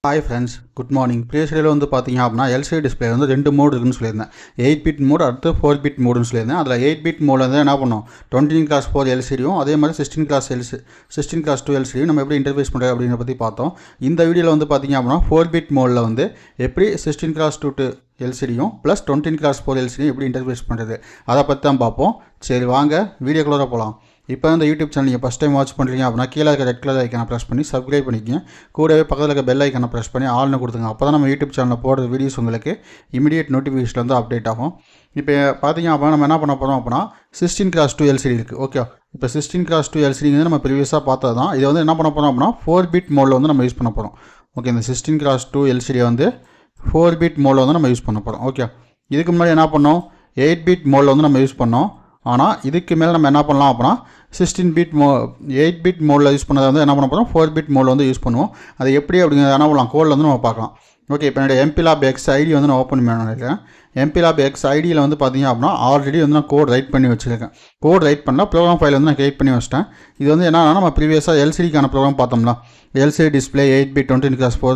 Hi friends, good morning. Previous video வந்து பாத்தீங்க அப்படினா LCD display வந்து ரெண்டு மோட் இருக்குன்னு சொல்லியிருந்தேன். 8 bit மோட் அடுத்து 4 bit மோட்னு சொல்லியிருந்தேன். அதுல 8 bit மோட்ல வந்து என்ன பண்ணோம் 20x4 LCDயும் அதே மாதிரி 16x2 LCDயும் நம்ம எப்படி இன்டர்ஃபேஸ் பண்றது அப்படிங்கறத பத்தி பார்த்தோம். இந்த வீடியோல வந்து பாத்தீங்க அப்படினா 4 bit மோட்ல வந்து எப்படி 16x2 LCDயும் plus 20x4 LCDயும் எப்படி இன்டர்ஃபேஸ் பண்றது அத பத்தி தான் பார்ப்போம். சரி வாங்க வீடியோக்குள்ள போலாம். இப்போ இந்த யூடியூப் சேனல் நீங்கள் ஃபஸ்ட் டைம் வாட்ச் பண்ணுறீங்க அப்படின்னா கீழே இருக்க ரெட் கலர் ஐக்கானை ப்ரெஸ் பண்ணி சப்ஸ்கிரைப் பண்ணிக்கங்க. கூடவே பக்கத்தில் இருக்க பெல் ஐக்கானை ப்ரெஸ் பண்ணி ஆல்னு கொடுத்துங்க. அப்போ தான் நம்ம யூடியூப் சேனலில் போடுற வீடியோஸ் உங்களுக்கு இமீடியட் நோட்டிஃபிகேஷன் வந்து அப்டேட் ஆகும். இப்போ பார்த்தீங்க அப்படின்னா நம்ம என்ன பண்ண போகிறோம் அப்படின்னா 16x2 LCD இருக்குது. ஓகே, இப்போ 16x2 LCD வந்து நம்ம ப்ரீவியஸாக பார்த்தது தான். இதை வந்து என்ன பண்ண போகிறோம் அப்படின்னா 4 bit மோடில் வந்து நம்ம யூஸ் பண்ண போகிறோம். ஓகே, இந்த 16x2 LCD வந்து 4 bit மோடில் வந்து நம்ம யூஸ் பண்ண போகிறோம். ஓகே, இதுக்கு முன்னாடி என்ன பண்ணோம் 8 bit மோடில் வந்து நம்ம யூஸ் பண்ணோம். ஆனால் இதுக்கு மேலே நம்ம என்ன பண்ணலாம் அப்படின்னா 8 bit மோடில் யூஸ் பண்ணதை வந்து என்ன பண்ண போகிறோம் 4 bit மோடில் வந்து யூஸ் பண்ணுவோம். அது எப்படி அப்படிங்கிறது என்ன பண்ணலாம் கோடில் வந்து நம்ம பார்க்கலாம். ஓகே, இப்போ என்னுடைய MPLAB X ஐடி வந்து நான் ஓப்பன் பண்ண நினைக்கிறேன். MPLAB X ஐடியில் வந்து பார்த்தீங்க அப்படின்னா ஆல்ரெடி வந்து நான் கோட் ரைட் பண்ணி வச்சுருக்கேன். கோட் ரைட் பண்ணால் ப்ரோக்ராம் ஃபைல் வந்து நான் கிரியேட் பண்ணி வச்சிட்டேன். இது வந்து என்னன்னா நம்ம ப்ரீவியஸாக LCDக்கான ப்ரோக்ராம் பார்த்தோம்னா LCD display 8 bit 20x4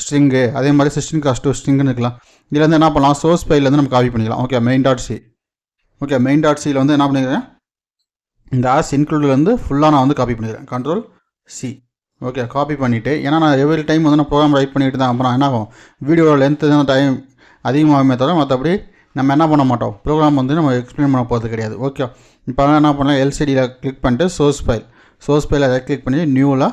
string அதே மாதிரி 16x2 ஸ்ட்ரிங்குன்னு இருக்கலாம். இதில் வந்து என்ன பண்ணலாம் சோர்ஸ் ஃபைல் வந்து நம்ம காப்பி பண்ணிக்கலாம். Okay, main.c. ஓகே, main.cயில் வந்து என்ன பண்ணிக்கிறேன் இந்த ஆஸ் இன்க்ளூடில் வந்து ஃபுல்லாக நான் வந்து காப்பி பண்ணிக்கிறேன். Ctrl+C. ஓகே, காப்பி பண்ணிவிட்டு ஏன்னா நான் எவ்ரி டைம் வந்து நான் ப்ரோக்ராம் ரைட் பண்ணிட்டு தான் அப்புறம் என்ன ஆகும் வீடியோட லென்த்து தான் டைம் அதிகமாகவே தவிர மற்றபடி நம்ம என்ன பண்ண மாட்டோம் ப்ரோக்ராம் வந்து நம்ம எக்ஸ்பிளைன் பண்ண போகிறது கிடையாது. ஓகே, இப்போ என்ன பண்ணலாம் LCDயில் கிளிக் பண்ணிட்டு சோர்ஸ் ஃபைலை ரைட் கிளிக் பண்ணி நியூவில்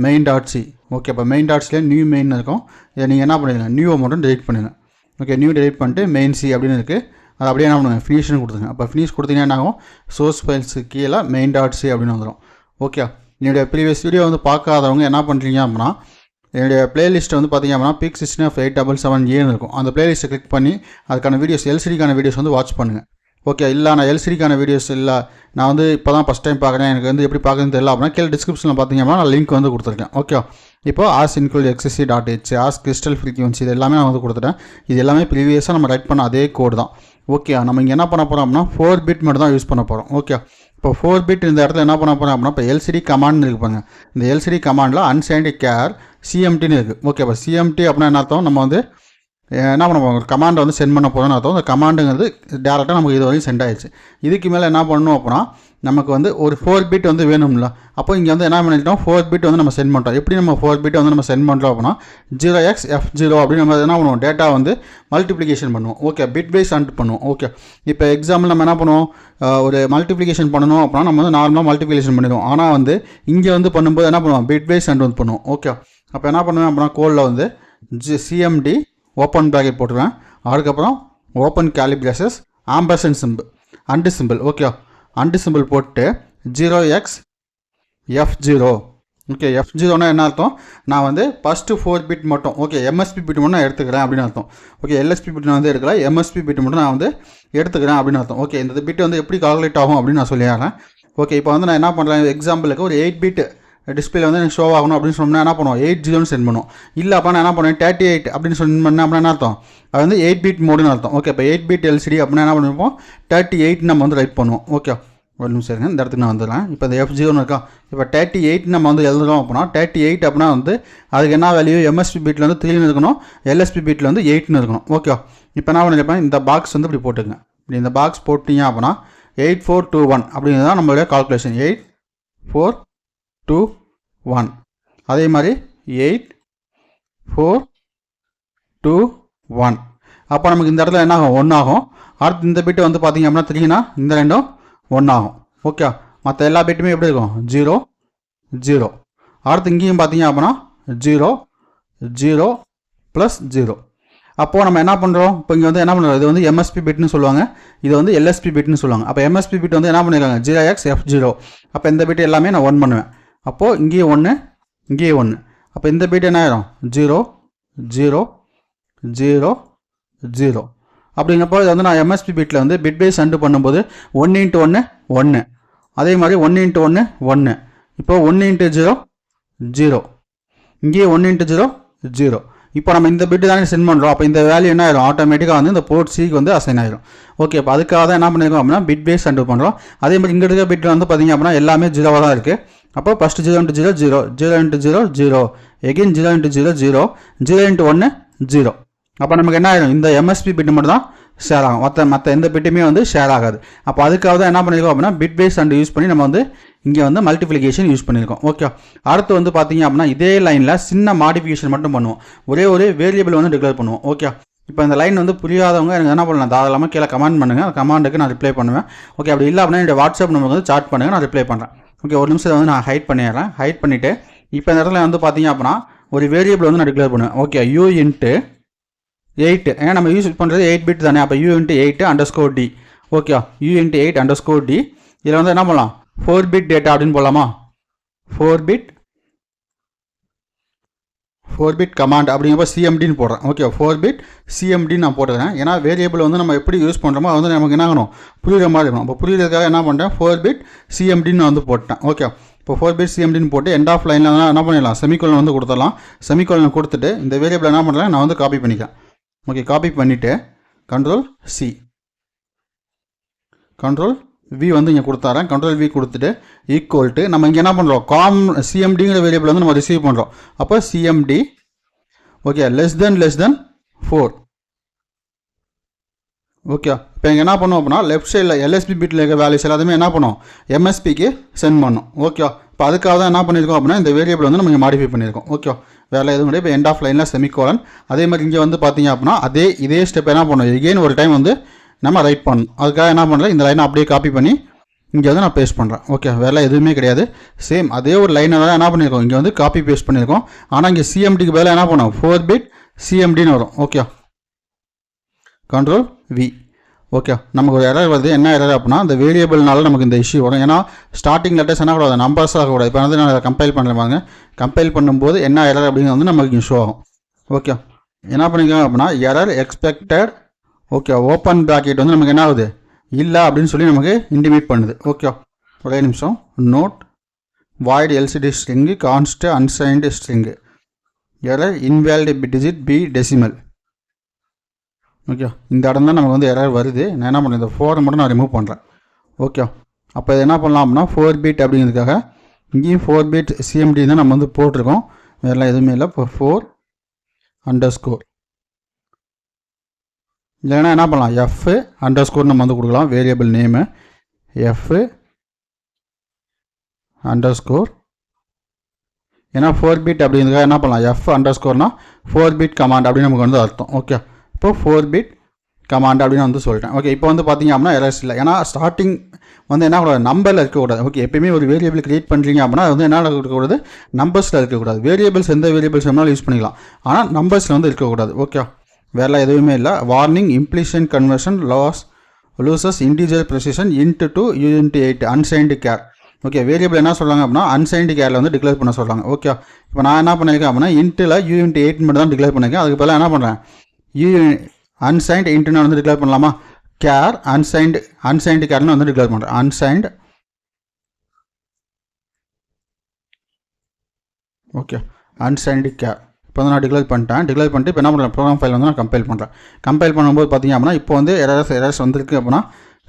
main.c. ஓகே, இப்போ main.cல நியூ மெயின் இருக்கும். இதை நீங்கள் என்ன பண்ணிடுங்க நியூவை மட்டும் டெலிட் பண்ணுங்கள். ஓகே, நியூ டெலிட் பண்ணிட்டு main.c அப்படின்னு இருக்குது. அது அப்படியே என்ன பண்ணுங்க ஃபினிஷ்னு கொடுத்துங்க. அப்போ ஃபினிஷ் கொடுத்தீங்கன்னா என்ன ஆகும் சோர்ஸ் ஃபைல்ஸு கீழே main.c அப்படின்னு வந்துடும். ஓகே, என்னுடைய ப்ரீவியஸ் வீடியோ வந்து பார்க்காதவங்க என்ன பண்ணுறீங்க அப்படின்னா என்னுடைய பிளேலிஸ்ட்டை வந்து பார்த்தீங்க அப்படின்னா PIC 16F877Aன்னு இருக்கும். அந்த பிளேலிஸ்ட்டை கிளிக் பண்ணி அதுக்கான வீடியோஸ் LCDக்கான வீடியோஸ் வந்து வாட்ச் பண்ணுங்கள். ஓகே, இல்லை நான் LCDக்கான வீடியோஸ் இல்லை நான் வந்து இப்போ தான் ஃபஸ்ட் டைம் பார்க்குறேன் எனக்கு வந்து எப்படி பார்க்குறதுன்னு தெரியல அப்படின்னா கீழே டிஸ்கிரிப்ஷனில் பார்த்தீங்க அப்படின்னா நான் லிங்க் வந்து கொடுத்துருக்கேன். ஓகே, இப்போ as include XSC.h as crystal frequency இது எல்லாமே நான் வந்து கொடுத்துட்டேன். இது எல்லாமே ப்ரீவியஸாக நம்ம ரைட் பண்ண அதே கோடு தான். ஓகே, நம்ம இங்கே என்ன பண்ண போகிறோம் அப்படின்னா 4 bit மட்டும் தான் யூஸ் பண்ண போகிறோம். ஓகே, இப்போ 4 bit இந்த இடத்துல என்ன பண்ண போகிறோம் அப்படின்னா இப்போ LCD கமாண்ட் இருக்குது பாருங்க. இந்த LCD கமாண்டில் அன்சைன்டு கேர் CMTன்னு இருக்குது. ஓகே, இப்போ CMT அப்படின்னா என்ன அர்த்தம் நம்ம வந்து என்ன பண்ண போகிறோம் ஒரு கமாண்டை வந்து சென்ட் பண்ண போகிறோம்னு அர்த்தம். அந்த கமாண்டுங்கிறது டேரெக்டாக நமக்கு இது வரைக்கும் சென்ட் ஆயிடுச்சு. இதுக்கு மேலே என்ன பண்ணணும் அப்படின்னா நமக்கு வந்து ஒரு 4 bit வந்து வேணும்ல. அப்போ இங்கே வந்து என்ன பண்ணிட்டோம் 4 bit வந்து நம்ம சென்ட் பண்ணுறோம். எப்படி நம்ம 4 bit வந்து நம்ம சென்ட் பண்ணுறோம் அப்படின்னா 0xF0 அப்படின்னு நம்ம என்ன பண்ணுவோம் டேட்டா வந்து மல்டிப்ளிகேஷன் பண்ணுவோம். ஓகே, பிட் வைஸ் அண்ட் பண்ணுவோம். ஓகே, இப்போ எக்ஸாம்பிள் நம்ம என்ன பண்ணுவோம் ஒரு மல்டிப்ளிகேஷன் பண்ணணும் அப்படின்னா நம்ம வந்து நார்மலாக மல்டிப்ளிகேஷன் பண்ணிடுவோம். ஆனால் வந்து இங்கே வந்து பண்ணும்போது என்ன பண்ணுவோம் பிட் வைஸ் அண்ட் வந்து பண்ணுவோம். ஓகே, அப்போ என்ன பண்ணுவேன் அப்படின்னா கோடில் வந்து CMD ஓப்பன் ப்ராக்கெட் போட்டுருவேன். அதுக்கப்புறம் open curly braces ampersand symbol and symbol. Okay, and symbol போட்டு 0xF0. ஓகே, F0னா என்ன அர்த்தம் நான் வந்து ஃபஸ்ட்டு 4 bit மட்டும் ஓகே MSB பிட் மட்டும் நான் எடுத்துக்கிறேன் அப்படின்னு அர்த்தம். ஓகே, LSB பிட் நான் வந்து எடுக்கல MSB பிட் மட்டும் நான் வந்து எடுத்துக்கிறேன் அப்படின்னு அர்த்தம். ஓகே, இந்த பிட் வந்து எப்படி கால்குலேட் ஆகும் அப்படின்னு நான் சொல்லிடுறேன். ஓகே, இப்போ வந்து நான் என்ன பண்ணுறேன் எக்ஸாம்பிளுக்கு ஒரு 8 bit டிஸ்பிளே வந்து எனக்கு ஷோ ஆகணும் அப்படின்னு சொன்னால் என்ன பண்ணுவோம் 80ன்னு சென்ட் பண்ணுவோம். இல்லை அப்போ நான் என்ன பண்ணுவேன் 38 அப்படின்னு சென்ட் பண்ணேன் அப்படின்னா என்ன அர்த்தம் அது வந்து 8 bit மோடுன்னு அர்த்தம். ஓகே, இப்போ 8 bit LCD அப்படின்னா என்ன பண்ணுவோம் 38 நம்ம வந்து ரைட் பண்ணுவோம். ஓகே, ஒரு நிமிஷம் இருங்க இந்த இடத்துக்கு நான் வந்துடுறேன். இப்போ இந்த F0ன்னு இருக்கா இப்போ 38 நம்ம வந்து எழுதுறோம் அப்படின்னா 38 அப்படின்னா வந்து அதுக்கு என்ன வேல்யூ MSB பிட்டில் வந்து 3ன்னு இருக்கணும் LSB பிட்டில் வந்து 8ன்னு இருக்கணும். ஓகே, இப்போ நான் நினைப்பேன் இந்த பாக்ஸ் வந்து இப்படி போட்டுங்க. இப்படி இந்த பாக்ஸ் போட்டிங்க அப்படின்னா 8421 அப்படிங்கிறது தான் நம்மளுடைய கால்குலேஷன் 8421. அதே மாதிரி 8421 அப்போ நமக்கு இந்த இடத்துல என்ன ஆகும் 1 ஆகும். அடுத்து இந்த பிட்டு வந்து பார்த்தீங்க அப்படின்னா 3னா இந்த ரெண்டும் 1 ஆகும். ஓகே, மற்ற எல்லா பிட்டுமே எப்படி இருக்கும் 0 0. அடுத்து இங்கேயும் பார்த்தீங்க அப்படின்னா 0 0 + 0. அப்போது நம்ம என்ன பண்ணுறோம் இப்போ இங்கே வந்து என்ன பண்ணுறோம் இது வந்து MSB பிட்னு சொல்லுவாங்க இது வந்து LSB பிட்னு சொல்லுவாங்க. அப்போ MSB பிட் வந்து என்ன பண்ணியிருக்காங்க 0xF0. அப்போ இந்த பிட் எல்லாமே நான் 1 பண்ணுவேன். அப்போது இங்கேயும் 1 இங்கேயும் 1. அப்போ இந்த பிட் என்ன ஆயிரும் 0 0 0 0. அப்படிங்கிறப்போ இது வந்து நான் MSB பிட்டில் வந்து பிட் வைஸ் அண்டு பண்ணும்போது 1 × 1 1 அதே மாதிரி 1 × 1 1 இப்போ 1 × 0 0 இங்கேயே 1 × 0 0. இப்போ நம்ம இந்த பிட்டு தானே சென்ட் பண்ணுறோம். அப்போ இந்த வேல்யூ என்ன ஆயிடும், ஆட்டோமேட்டிக்காக வந்து இந்த போர்ட் சிக்கு வந்து அசைன் ஆயிடும். ஓகே, இப்போ அதுக்காக தான் என்ன பண்ணியிருக்கோம் அப்படின்னா பிட் பேஸ் சென்டர் பண்ணுறோம். அதே மாதிரி இங்கே இருக்க பிட் வந்து பார்த்திங்க அப்படின்னா எல்லாமே 0வாக தான் இருக்குது. அப்போ ஃபஸ்ட்டு 0 × 0 0, 0 × 0 0, எகெயின் 0 × 0 0, 0 × 1 0. அப்போ நமக்கு என்ன ஆகிடும், இந்த எம்எஸ்பி பிட் மட்டும் தான் ஷேர் ஆகும், மற்ற எந்த பிட்டுமே வந்து ஷேர் ஆகாது. அப்போ அதுக்காக தான் என்ன பண்ணியிருக்கோம் அப்படின்னா பிட் பேஸ் அண்ட் யூஸ் பண்ணி நம்ம வந்து இங்கே வந்து மல்டிப்ளிகேஷன் யூஸ் பண்ணியிருக்கோம். ஓகே, அடுத்து வந்து பார்த்தீங்க அப்படின்னா இதே லைனில் சின்ன மாடிஃபிகேஷன் மட்டும் பண்ணுவோம். ஒரு வேரியபிள் வந்து டிக்ளேர் பண்ணுவோம். ஓகே, இப்போ இந்த லைன் வந்து புரியாதவங்க எனக்கு என்ன பண்ணலாம், தாராளமாக கீழே கமெண்ட் பண்ணுங்கள். கமெண்ட்டுக்கு நான் ரிப்ளை பண்ணுவேன். ஓகே, அப்படி இல்லை அப்படின்னா என்னோட வாட்ஸ்அப் நம்பருக்கு வந்து சாட் பண்ணுங்கள், நான் ரிப்ளை பண்ணுறேன். ஓகே, ஒரு நிமிஷம் வந்து நான் ஹைட் பண்ணிடுறேன். ஹைட் பண்ணிவிட்டு இப்போ இந்த இடத்துல வந்து பார்த்தீங்க அப்படின்னா ஒரு வேரியபிள் வந்து நான் டிக்ளேர் பண்ணுவேன். ஓகே, u × 8, ஏன்னா நம்ம யூஸ் பண்ணுறது 8 பிட் தானே. அப்போ u × 8_d. Okay, u × 8_d. இதில் வந்து என்ன பண்ணலாம், 4 பிட் டேட்டா அப்படின்னு போடலாமா, 4 பிட் கமாண்ட் அப்படிங்கிறப்ப சிஎம்டின்னு போடுறேன். ஓகே, 4 பிட் சிஎம்டின்னு நான் போட்டுக்கிறேன். ஏன்னா வேரியபிள் வந்து நம்ம எப்படி யூஸ் பண்ணுறோமோ அது வந்து நமக்கு என்ன ஆகணும், புரியுற மாதிரி இருக்கணும். இப்போ புரியுறதுக்காக என்ன பண்ணுறேன், 4 பிட் சிஎம்டின்னு நான் வந்து போட்டேன். ஓகே, இப்போ 4 பிட் சிஎம்டின்னு போட்டு எண்ட் ஆஃப் லைனில் என்ன பண்ணிடலாம், செமிகோலன் வந்து கொடுத்துடலாம். செமிகோலன் கொடுத்துட்டு இந்த வேரியபிள் என்ன பண்ணுறேன், நான் வந்து காப்பி பண்ணிக்கிறேன். ஓகே, காப்பி பண்ணிவிட்டு Ctrl+C, Ctrl+V வந்து இங்கே கொடுத்தாரேன். Ctrl+V கொடுத்துட்டு ஈக்குவல் டு நம்ம இங்கே என்ன பண்ணுறோம், சிஎம்டிங்கிற வேரியபிள் வந்து நம்ம ரிசீவ் பண்ணுறோம். அப்போ CMD okay less than 4. Okay, இப்போ இங்கே என்ன பண்ணுவோம் அப்படின்னா லெஃப்ட் சைடில் எல்எஸ்பி பிட்டில் இருக்க வேல்யூஸ் எல்லாத்தையுமே என்ன பண்ணுவோம், எம்எஸ்பிக்கு சென்ட் பண்ணோம். ஓகே, இப்போ அதுக்காக தான் என்ன பண்ணியிருக்கோம் அப்படின்னா இந்த வேரியபிள் வந்து நம்ம இங்கே மாடிஃபை பண்ணியிருக்கோம். ஓகே, வேலை எதுவும் கிடையாது. இப்போ எண்ட் ஆஃப் லைனில் செமிகோலன். அதே மாதிரி இங்கே வந்து பார்த்தீங்க அப்படின்னா இதே ஸ்டெப் என்ன பண்ணணும், எகெயின் ஒரு டைம் வந்து நம்ம ரைட் பண்ணணும். அதுக்காக என்ன பண்ணுறேன், இந்த லைனை அப்படியே காப்பி பண்ணி இங்கே வந்து நான் பேஸ்ட் பண்ணுறேன். ஓகே, வேலை எதுவுமே கிடையாது. சேம் அதே ஒரு லைனை தான் என்ன பண்ணியிருக்கோம், இங்கே வந்து காப்பி பேஸ்ட் பண்ணியிருக்கோம். ஆனால் இங்கே சிஎம்டிக்கு பதிலாக என்ன பண்ணோம், 4 பிட் சிஎம்டின்னு வரும். Okay, Ctrl+V. ஓகே, நமக்கு ஒரு எரர் வருது. என்ன எரர் அப்படின்னா இந்த வேரியபிள்னால நமக்கு இந்த இஷ்யூ வரும். ஏன்னா ஸ்டார்டிங் லெட்டர்ஸ் என்ன கூடாது, நம்பர்ஸ் ஆகக்கூடாது. இப்போ வந்து நான் கம்பைல் பண்ணுறேன் பாருங்க, கம்பைல் பண்ணும்போது என்ன எரர் அப்படிங்கிறது வந்து நமக்கு ஷோ ஆகும். ஓகே, என்ன பண்ணிக்கோங்க அப்படின்னா error expected. Okay, open bracket வந்து நமக்கு என்ன ஆகுது, இல்லை அப்படின்னு சொல்லி நமக்கு இன்டிமேட் பண்ணுது. ஓகே, ஒரே நிமிஷம். Note void LCD string const unsigned string error invalid digit B decimal. Okay, இந்த இடம் தான் நமக்கு வந்து எரர் வருது. நான் என்ன பண்ணுறேன், இந்த 4 மட்டும் நான் ரிமூவ் பண்ணுறேன். ஓகே, அப்போ இது என்ன பண்ணலாம் அப்படின்னா 4 பிட் அப்படிங்கிறதுக்காக இங்கேயும் 4 பிட் சிஎம்டி தான் நம்ம வந்து போட்டிருக்கோம். வேறெல்லாம் எதுவுமே இல்லை. இப்போ 4_, இல்லைன்னா என்ன பண்ணலாம், F_ நம்ம வந்து கொடுக்கலாம். வேரியபிள் நேமு F_, ஏன்னா 4 பிட் அப்படிங்கிறதுக்காக என்ன பண்ணலாம், F_னா 4 பிட் கமாண்ட் அப்படின்னு நமக்கு வந்து அர்த்தம். ஓகே, இப்போ 4 பிட் கமாண்ட் அப்படின்னு வந்து சொல்லிட்டேன். ஓகே, இப்போ வந்து பார்த்தீங்க அப்படின்னா எரர்ஸ் இல்லை. ஏன்னா ஸ்டார்டிங் வந்து என்ன கூடாது, நம்பரில் இருக்கக்கூடாது. ஓகே, எப்பயுமே ஒரு வேரியபிள் கிரியேட் பண்ணுறீங்க அப்படின்னா அது வந்து என்ன இருக்கக்கூடாது, நம்பர்ஸில் இருக்கக்கூடாது. வேரியபிள்ஸ் எந்த வேரியபிள்ஸ் வேணாலும் யூஸ் பண்ணிக்கலாம், ஆனால் நம்பர்ஸில் வந்து இருக்கக்கூடாது. ஓகே, வேறு எதுவுமே இல்லை. Warning implicit conversion loses integer precision int to u × 8 unsigned char. Okay, variable என்ன சொல்கிறாங்க அப்படின்னா அன்சைன்டு கேரில் வந்து டிக்ளேர் பண்ண சொல்கிறாங்க. ஓகே, இப்போ நான் என்ன பண்ணியிருக்கேன் அப்படின்னா இன்ட்டில் u × 8 மட்டும் தான் டிக்ளேர் பண்ணியிருக்கேன். அதுக்கு பதிலாக என்ன பண்ணுறேன், அன்சைன்டு இன்ட்டுன்னு வந்து டிக்ளேர் பண்ணலாமா, கேர் அன்சைன்டு கேர்னு வந்து டிக்ளேர் பண்ணுறேன். அன்சைன்டு ஓகே, அன்சைன்டு கேர் இப்போ வந்து நான் டிக்ளேர் பண்ணிட்டு இப்போ என்ன பண்ணுறேன், ப்ரோக்ராம் ஃபைல் வந்து நான் கம்பைல் பண்ணுறேன். கம்பைல் பண்ணும்போது பார்த்தீங்க அப்படின்னா இப்போ வந்து எரர்ஸ் வந்திருக்கு அப்படின்னா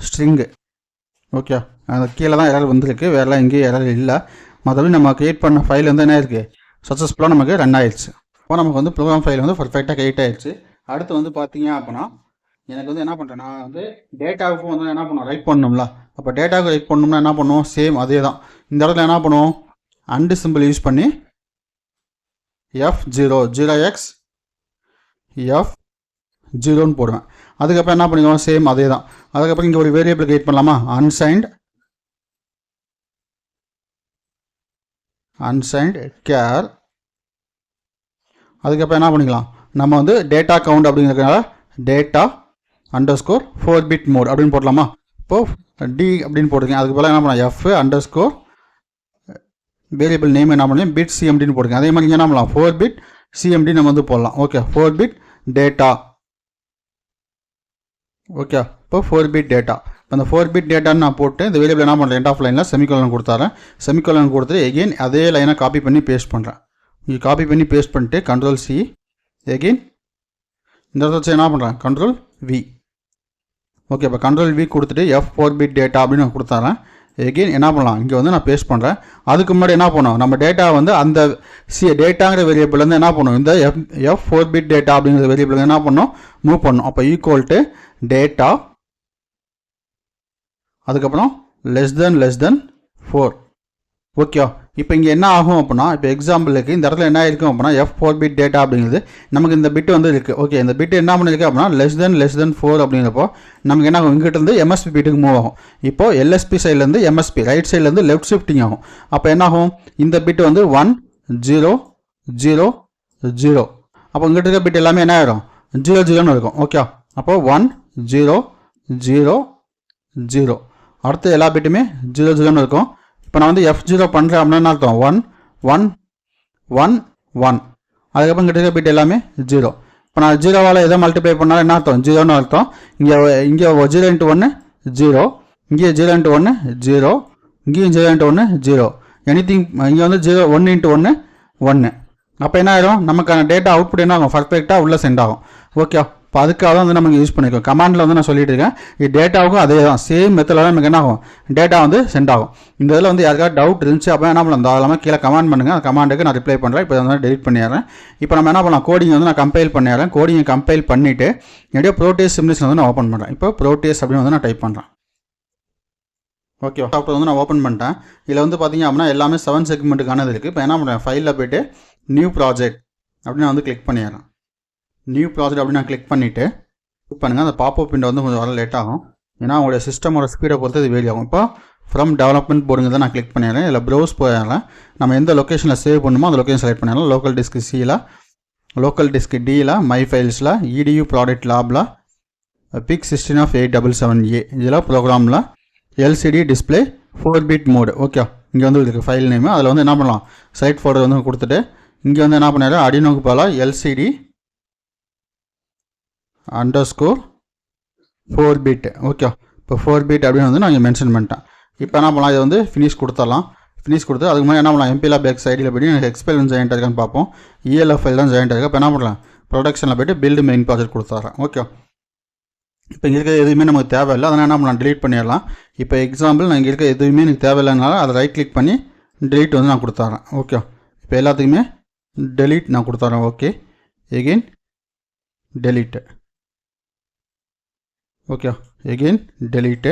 ஸ்ட்ரிங்கு. ஓகே, அந்த கீழே தான் எரர் வந்திருக்கு, வேறெல்லாம் எங்கேயும் எரர் இல்லை. மற்றபடி நம்ம கிரியேட் பண்ண ஃபைல் வந்து என்ன இருக்குது, சக்ஸஸ்ஃபுல்லாக நமக்கு ரன் ஆயிடுச்சு. இப்போ நமக்கு வந்து ப்ரோக்ராம் ஃபைல் வந்து பர்ஃபெக்டாக கிரியேட் ஆயிடுச்சு. அடுத்து வந்து பார்த்தீங்க அப்படின்னா எனக்கு வந்து என்ன பண்ணுறேன், நான் வந்து டேட்டாவுக்கும் வந்து என்ன பண்ணுவோம், ரைட் பண்ணணும்ல. அப்போ டேட்டாவுக்கு ரைட் பண்ணணும்னா என்ன பண்ணுவோம், சேம் அதே தான். இந்த இடத்துல என்ன பண்ணுவோம், அண்டு சிம்பிள் யூஸ் பண்ணி F0 போடுவேன். அதுக்கப்புறம் என்ன பண்ணிக்குவோம், சேம் அதே தான். அதுக்கப்புறம் இங்கே ஒரு வேரியபிள் கிரியேட் பண்ணலாமா, அன்சைன்டு கேர். அதுக்கப்புறம் என்ன பண்ணிக்கலாம், நம்ம வந்து டேட்டா கவுண்ட் அப்படிங்கிறதுனால டேட்டா _4 பிட் மோட் அப்படின்னு போடலாமா. இப்போது டி அப்படின்னு போட்டிருக்கேன். அதுக்கு போல் என்ன பண்ணலாம், F_ வேரியபிள் நேம் என்ன பண்ணலாம், பிட் சிஎம்டின்னு போட்டிருக்கேன். அதே மாதிரி என்ன பண்ணலாம், 4 பிட் சிஎம்டி நம்ம வந்து போடலாம். Okay, 4 bit data. ஓகே, இப்போ 4 பிட் டேட்டா. இப்போ அந்த 4 பிட் டேட்டான்னு நான் போட்டு இந்த வேரியபிள் என்ன பண்ணுறேன், எண்ட் ஆஃப் லைனில் செமிகோலன் கொடுத்தாரேன். செமிகோலன் கொடுத்துட்டு எகெயின் அதே லைனை காப்பி பண்ணி பேஸ்ட் பண்ணுறேன். இங்கே காப்பி பண்ணி பேஸ்ட் பண்ணிட்டு Ctrl+C எகெயின் இந்த இடத்துல வச்சு என்ன பண்ணுறேன் கண்ட்ரோல் வி. ஓகே, இப்போ கண்ட்ரோல் வி கொடுத்துட்டு F4 பிட் டேட்டா அப்படின்னு நான் கொடுத்தாரேன். எகெயின் என்ன பண்ணலாம், இங்கே வந்து நான் பேஸ்ட் பண்ணுறேன். அதுக்கு முன்னாடி என்ன பண்ணோம், நம்ம டேட்டா வந்து அந்த டேட்டாங்கிற வேரியபிள்லேருந்து என்ன பண்ணோம், இந்த F4 பிட் டேட்டா அப்படிங்கிற வேரியபிள் என்ன பண்ணோம், மூவ் பண்ணோம். அப்போ ஈக்குவல் டு டேட்டா, அதுக்கப்புறம் லெஸ் தென் 4. ஓகே, இப்போ இங்கே என்ன ஆகும் அப்படின்னா, இப்போ எக்ஸாம்பிளுக்கு இந்த இடத்துல என்ன இருக்கும் அப்படின்னா F4 பிட் டேட்டா அப்படிங்கிறது நமக்கு இந்த பிட் வந்து இருக்குது. ஓகே, இந்த பிட் என்ன பண்ணிருக்கு அப்படின்னா லெஸ் தென் 4 அப்படிங்கிறப்போ நமக்கு என்ன ஆகும், இங்கிட்ட இருந்து MSP பிட்டுக்கு மூவ் ஆகும். இப்போ LSP சைட்லேருந்து MSP ரைட் சைட்லேருந்து லெஃப்ட் ஷிஃப்டிங் ஆகும். அப்போ என்ன ஆகும், இந்த பிட் வந்து 1 0 0 0. அப்போ இங்கிட்ட இருக்க பிட் எல்லாமே என்ன ஆகிடும் 0 0ன்னு இருக்கும். ஓகே, அப்போ 1 0 0 0. அடுத்து எல்லா பிட்டுமே 0 0ன்னு இருக்கும். இப்போ நான் வந்து F0 பண்ணுறேன் அப்படின்னா அர்த்தம் 1 1 1 1. அதுக்கப்புறம் இங்கிட்ட இருக்க பிட் எல்லாமே 0. இப்போ நான் 0வால் எதை மல்டிப்ளை பண்ணாலும் என்ன அர்த்தம் 0ன்னு அர்த்தம். இங்கே 0 × 1 0, இங்கே 0 × 1 0, இங்கேயும் 0 × 1 0. எனிதிங் இங்கே வந்து 1 × 1 1. அப்போ என்ன ஆகிடும், நமக்கான டேட்டா அவுட்புட் என்ன ஆகும், பர்ஃபெக்டாக உள்ளே சென்ட் ஆகும். ஓகே, இப்போ அதுக்காக தான் வந்து நமக்கு யூஸ் பண்ணியிருக்கோம். கமாண்டில் வந்து நான் சொல்லிட்டு இருக்கேன், இது டேட்டாவுக்கும் அதே தான், சேம் மெத்தடில் தான் நமக்கு என்ன ஆகும், டேட்டா வந்து சென்ட் ஆகும். இந்த இதில் வந்து யாருக்காவது டவுட் இருந்துச்சு அப்போ என்ன பண்ணலாம், தாராளமாக கீழே கமெண்ட் பண்ணுங்கள். அந்த கமாண்டுக்கு நான் ரிப்ளை பண்ணுறேன். இப்போ வந்து டெலிட் பண்ணிடுறேன். இப்போ நம்ம என்ன பண்ணலாம், கோடிங் வந்து நான் கம்பைல் பண்ணிடுறேன். கோடிங்கை கம்பைல் பண்ணிவிட்டு என்னுடைய ப்ரோட்டேஸ் சிமுலேஷன் வந்து நான் ஓப்பன் பண்ணுறேன். இப்போ ப்ரோட்டேஸ் அப்படின்னு வந்து நான் டைப் பண்ணுறேன். ஓகே, சாஃப்ட்வேர் வந்து நான் ஓப்பன் பண்ணிட்டேன். இதில் வந்து பார்த்திங்க அப்படின்னா எல்லாமே 7 செக்மெண்ட்டுக்கானது இருக்குது. இப்போ என்ன பண்ணுறேன், ஃபைலில் போய்ட்டு நியூ ப்ராஜெக்ட் அப்படின்னு நான் வந்து கிளிக் பண்ணிடுறேன். நியூ ப்ராஜெக்ட் அப்படின்னு நான் கிளிக் பண்ணிவிட்டு கிளிக் பண்ணுங்கள். அந்த பாப்அப் விண்டோ வந்து கொஞ்சம் வர லேட் ஆகும், ஏன்னா உங்களுடைய சிஸ்டமோட ஸ்பீடை பொறுத்து இது வேரி ஆகும். இப்போ ஃப்ரம் டெவலப்மெண்ட் போர்டுங்க தான் நான் கிளிக் பண்ணிடுறேன். இல்லை ப்ரௌஸ் போயிடலாம். நம்ம எந்த லொக்கேஷனில் சேவ் பண்ணுமோ அந்த லொக்கேஷன் செலக்ட் பண்ணிடலாம். லோக்கல் டிஸ்க் சியில், லோக்கல் டிஸ்க் டியில், மை ஃபைல்ஸில், EDU ப்ராடக்ட் லேபில், PIC 16of877A இதில் ப்ரோக்ராமில் LCD display 4 bit mode. Okay, இங்கே வந்து இருக்குது ஃபைல் நேமு. அதில் வந்து என்ன பண்ணலாம், சைட் ஃபோல்டர் வந்து கொடுத்துட்டு இங்கே வந்து என்ன பண்ணிடுறேன், அடினோக்கு போகலாம் LCD _4 பிட். ஓகே, இப்போ 4 பிட் அப்படின்னு வந்து நான் இங்கே மென்ஷன் பண்ணிட்டேன். இப்போ என்ன பண்ணலாம், இதை வந்து ஃபினிஷ் கொடுத்துடலாம். ஃபினிஷ் கொடுத்து அதுக்கு முன்னாடி என்ன பண்ணலாம், MPLAB X ஐடியில் போய்ட்டு எனக்கு எக்ஸ்பெல் வந்து ஜாயின்ட் இருக்கான்னு பார்ப்போம். ELF ஃபைல் தான் ஜாயின்ட் இருக்குது. இப்போ என்ன பண்ணலாம், ப்ரொடக்ஷனில் போய்ட்டு பில்டு மெயின் ப்ராஜெக்ட் கொடுத்துட்றேன். ஓகே, இப்போ இங்கே இருக்க எதுவுமே நமக்கு தேவையில்லை, அதனால் என்ன பண்ணலாம், டிலீட் பண்ணிடலாம். இப்போ எக்ஸாம்பிள் நான் இங்கே இருக்க எதுவுமே எனக்கு தேவையில்லைனால அதை ரைட் கிளிக் பண்ணி டெலீட் வந்து நான் கொடுத்துட்றேன். ஓகே, இப்போ எல்லாத்துக்குமே டெலீட் நான் கொடுத்துட்றேன். Okay, again delete. Okay, again delete.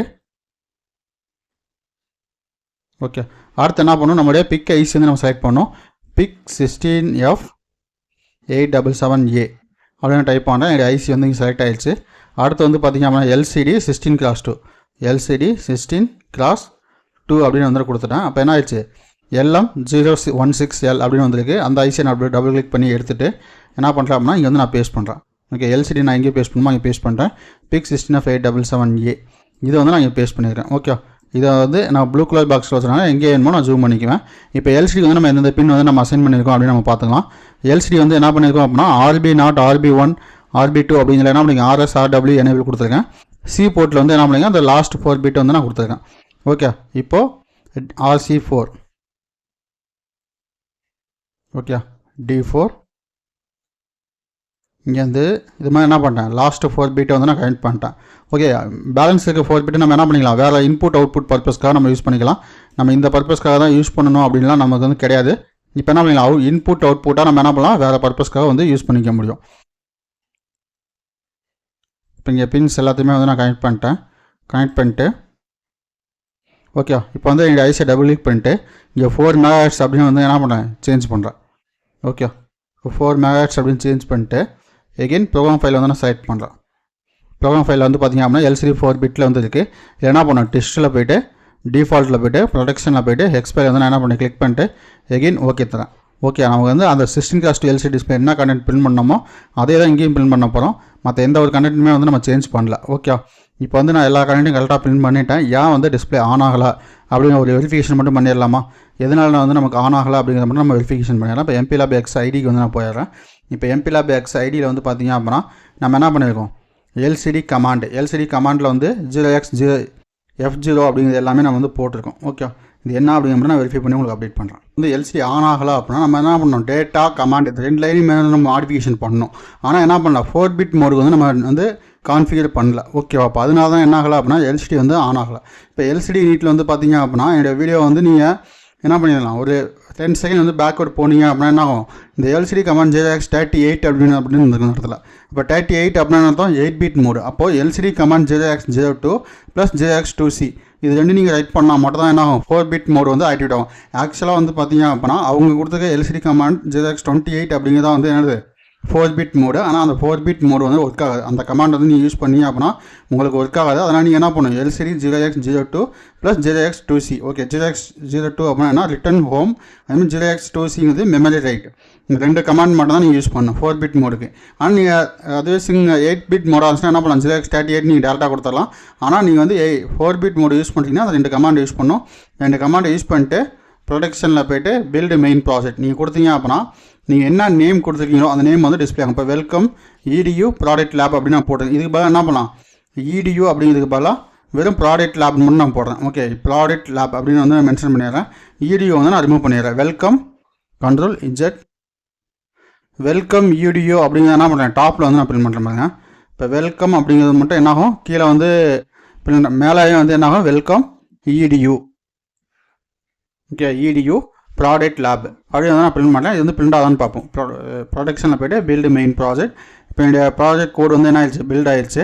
Okay, அடுத்து என்ன பண்ணணும், நம்மளுடைய PIC ஐசி வந்து நம்ம செலக்ட் பண்ணோம். PIC 16F877A அப்படின்னு டைப் பண்ணுறேன். என்னுடைய ஐசி வந்து இங்கே செலக்ட் ஆகிடுச்சு. அடுத்து வந்து பார்த்திங்க அப்படின்னா LCD 16x2 LCD 16x2 அப்படின்னு வந்து கொடுத்துட்டேன். அப்போ என்ன ஆயிடுச்சு, LM016L அப்படின்னு வந்துருக்கு. அந்த ஐசியை நான் டபுள் கிளிக் பண்ணி எடுத்துகிட்டு என்ன பண்ணுறேன் அப்படின்னா இங்கே வந்து நான் பேஸ்ட் பண்ணுறேன். ஓகே, LCD நான் இங்கே பேஸ்ட் பண்ணுமா, இங்கே பேஸ்ட் பண்ணுறேன். PIC 16F877A இதை வந்து நான் இங்கே பேஸ்ட் பண்ணியிருக்கேன். ஓகே, இதை வந்து நான் ப்ளூ கலர் பாக்ஸில் வச்சுனால எங்கே வேணுமோ நான் ஜூம் பண்ணிக்குவேன். இப்போ LCD வந்து நம்ம எந்தெந்த பின் வந்து நம்ம அசைன் பண்ணியிருக்கோம் அப்படின்னு நம்ம பார்த்துக்கலாம். LCD வந்து என்ன பண்ணியிருக்கோம் அப்படின்னா RB0 RB1 RB2 அப்படிங்கிற என்ன பண்ணிங்க RS RW எனேபிள் கொடுத்துருக்கேன். C போர்ட்டில் வந்து என்ன பண்ணிங்க அந்த லாஸ்ட் 4 பிட் வந்து நான் கொடுத்துருக்கேன். ஓகே, இப்போது RC4. ஓகே, D4 இங்கேருந்து இது மாதிரி என்ன பண்ணிட்டேன், லாஸ்ட்டு 4 பிட்டை வந்து நான் கனெக்ட் பண்ணிட்டேன். ஓகே, பேலன்ஸ் இருக்க 4 பிட்டு நம்ம என்ன பண்ணிக்கலாம், வேறு இன்புட் அவுட்புட் பர்பஸ்க்காக நம்ம யூஸ் பண்ணிக்கலாம். நம்ம இந்த பர்பஸ்க்காக தான் யூஸ் பண்ணணும் அப்படின்லாம் நமக்கு வந்து கிடையாது. இப்போ என்ன பண்ணிக்கலாம், இன்புட் அவுட்புட்டாக நம்ம என்ன பண்ணலாம், வேறு பர்பஸ்க்காக வந்து யூஸ் பண்ணிக்க முடியும். இப்போ இங்கே பின்ஸ் எல்லாத்தையுமே வந்து நான் கனெக்ட் பண்ணிட்டு ஓகே, இப்போ வந்து என்னுடைய ஐசியை டபுள் கிளிக் பண்ணிட்டு இங்கே 4 MHz அப்படின்னு வந்து என்ன பண்ணுறேன், சேஞ்ச் பண்ணுறேன். ஓகே, 4 MHz அப்படின்னு சேஞ்ச் பண்ணிட்டு எகெயின் ப்ரோக்ராம் ஃபைல் வந்து நான் செலக்ட் பண்ணுறேன். ப்ரோக்ராம் ஃபைலில் வந்து பார்த்திங்க அப்படின்னா LCD 4 பிட்டில் வந்து இருக்குது. இல்லை என்ன பண்ணோம், டெஸ்ட்டில் போய்ட்டு டிஃபால்ட்டில் போய்ட்டு ப்ரொடக்ஷனில் போய்ட்டு எக்ஸ்பைல் வந்து நான் என்ன பண்ணி கிளிக் பண்ணிட்டு எகெயின் ஓகே தரேன். ஓகே, நமக்கு வந்து அந்த 16x2 LCD டிஸ்பிளே என்ன கண்டென்ட் பிரிண்ட் பண்ணோமோ அதே தான் இங்கேயும் பிரிண்ட் பண்ண போகிறோம். மற்ற எந்த ஒரு கண்டென்ட்டுமே வந்து நம்ம சேஞ்ச் பண்ணல. ஓகே, இப்போ வந்து நான் எல்லா கண்டென்ட்டும் கரெக்டாக பிரிண்ட் பண்ணிட்டேன். ஏன் வந்து டிஸ்பிளே ஆன் ஆகலை அப்படிங்கிற ஒரு வெரிஃபிகேஷன் மட்டும் பண்ணிடலாமா, எதனால நான் வந்து நமக்கு ஆன் ஆகலை அப்படிங்கிறத மட்டும் நம்ம வெரிஃபிகேஷன் பண்ணிடலாம். இப்போ MPLAB X ஐடிக்கு வந்து நான் போயிடுறேன். இப்போ MPLAB X ஐடியில் வந்து பார்த்திங்க அப்படின்னா நம்ம என்ன பண்ணியிருக்கோம், LCD கமாண்டில் வந்து 0x0F0 அப்படிங்கிறது எல்லாமே நம்ம வந்து போட்டிருக்கோம். ஓகே, இது என்ன அப்படிங்கிற நான் வெரிஃபை பண்ணி உங்களுக்கு அப்டேட் பண்ணுறேன். வந்து எல்சிடி ஆன் ஆகலை அப்படின்னா நம்ம என்ன பண்ணணும், டேட்டா கமாண்ட் இது 2 லைனையும் நம்ம மாடிஃபிகேஷன் பண்ணணும். ஆனால் என்ன பண்ணலாம், 4 பிட் மோடுக்கு வந்து நம்ம வந்து கான்ஃபிகர் பண்ணல. ஓகேவா? அப்போ அதனால தான் என்ன ஆகலை அப்படின்னா எல்சிடி வந்து ஆன் ஆகலை. இப்போ எல்சிடி நீட்டில் வந்து பார்த்தீங்க அப்படின்னா என்னோடய வீடியோ வந்து நீங்கள் என்ன பண்ணிடலாம், ஒரு 10 செகண்ட் வந்து பேக்வர்ட் போனீங்க அப்படின்னா என்ன ஆகும், இந்த எல்சிடி கமாண்ட் JX38 அப்படின்னு இந்த இடத்துல. இப்போ 38 அப்படின்னு அர்த்தம் 8 பிட் மோடு. அப்போது எல்சிடி கமாண்ட் JX02 + JX2C இது 2 நீங்கள் ரைட் பண்ணால் மட்டும் தான் என்ன ஆகும், 4 பிட் மோடு வந்து ஆக்டிவேட் ஆகும். ஆக்சுவலாக வந்து பார்த்தீங்க அப்படின்னா அவங்க கொடுத்துருக்க எல்சிடி கமாண்ட் JX28 அப்படிங்கிறத வந்து என்னது 4 பிட் மோடு. ஆனால் அந்த 4 பிட் மோடு வந்து ஒர்க் ஆகாது. அந்த கமாண்ட் வந்து நீங்கள் யூஸ் பண்ணி அப்படின்னா உங்களுக்கு ஒர்க் ஆகாது. அதனால் நீங்கள் என்ன பண்ணணும், LCD 0x02 + JX2C. Okay, JX02 அப்படின்னா ரிட்டர்ன் ஹோம், அதுமாதிரி JX2C வந்து மெமரி ரைட். இந்த 2 கமாண்ட் மட்டும் தான் நீங்கள் யூஸ் பண்ணணும் 4 பிட் மோடுக்கு. ஆனால் நீங்கள் அதுவே 8 பிட் மோடாக இருந்துச்சுன்னா என்ன பண்ணலாம், JX38 நீங்கள் டேரெக்டாக கொடுத்துடலாம். ஆனால் நீங்கள் வந்து 4 பிட் மோடு யூஸ் பண்ணிட்டீங்கன்னா அந்த 2 கமாண்ட் யூஸ் பண்ணணும். 2 கமாண்டை யூஸ் பண்ணிட்டு ப்ரொடக்ஷனில் போய்ட்டு பில்டு மெயின் ப்ராஜெக்ட் நீங்கள் கொடுத்தீங்க அப்படின்னா நீங்கள் என்ன நேம் கொடுத்துருக்கீங்களோ அந்த நேம் வந்து டிஸ்பிளே ஆகும். இப்போ வெல்கம் EDU ப்ராடக்ட் லேப் அப்படின்னு நான் போட்டேன். இதுக்கு பதிலாக என்ன பண்ணலாம், EDU அப்படிங்கிறதுக்கு பதிலாக வெறும் ப்ராடக்ட் லேப் மட்டும் நான் போடுறேன். ஓகே, ப்ராடக்ட் லேப் அப்படின்னு வந்து நான் மென்ஷன் பண்ணிடுறேன். EDU வந்து நான் ரிமூவ் பண்ணிடுறேன். வெல்கம் Ctrl+Z வெல்கம் EDU அப்படிங்கிறத என்ன பண்ணுறேன், டாப்பில் வந்து நான் பிரிண்ட் பண்ணுறேன் பாருங்க. இப்போ வெல்கம் அப்படிங்கிறது மட்டும் என்னாகும், கீழே வந்து மேலேயும் வந்து என்னாகும் welcome EDU. Okay, EDU product lab அப்படி வந்து நான் பிரிண்ட் பண்ணேன். இது வந்து பிரிண்ட் ஆகான்னு பார்ப்போம். ப்ரொடக்ஷனில் போய்ட்டு பில்டு மெயின் ப்ராஜெக்ட். இப்போ என்னுடைய ப்ராஜெக்ட் கோடு வந்து என்ன ஆயிடுச்சு, பில்ட் ஆயிடுச்சு,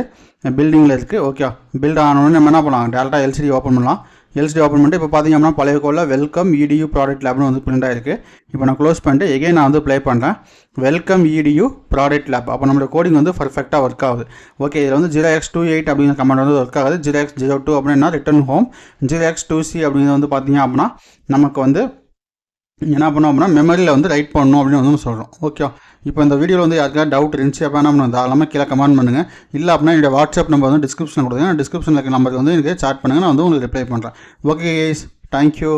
பில்டிங்கில் இருக்குது. ஓகே, பில்ட் ஆனோடனே நம்ம என்ன பண்ணலாம், டேரெக்டாக LCD ஓப்பன் பண்ணலாம். LCD ஓப்பன் பண்ணிட்டு இப்போ பார்த்தீங்க அப்படின்னா பழைய கோடில் வெல்கம் EDU ப்ராடக்ட் லேப்னு வந்து பிரிண்ட் ஆயிருக்கு. இப்போ நான் க்ளோஸ் பண்ணிட்டு எகைன் நான் வந்து ப்ளே பண்ணுறேன். Welcome EDU product lab. அப்போ நம்மளோட கோடிங் வந்து பர்ஃபெக்டாக ஒர்க் ஆகுது. ஓகே, இதில் வந்து 0x28 அப்படிங்கிற கமாண்ட் வந்து ஒர்க் ஆகுது. 0x02 அப்படின்னா ரிட்டர்ன் ஹோம், 0x2C அப்படிங்கிறது வந்து பார்த்தீங்க அப்படின்னா நமக்கு வந்து என்ன பண்ணோம் அப்படின்னா மெமரியில் வந்து ரைட் பண்ணணும் அப்படின்னு வந்து சொல்கிறோம். ஓகே, இப்போ இந்த வீடியோவில் வந்து யாருக்காவது டவுட் இருந்துச்சு அப்போ என்ன பண்ணணும், தாராளமாக கீழே கமெண்ட் பண்ணுங்கள். இல்லை அப்படின்னா என்னோட வாட்ஸ்அப் நம்பர் வந்து டிஸ்கிரிப்ஷனில் கொடுங்க. டிஸ்கிரிப்ஷனில் இருக்க நம்பருக்கு வந்து எனக்கு சாட் பண்ணுங்கள், நான் வந்து உங்களுக்கு ரிப்ளை பண்ணுறேன். Okay guys, thank you.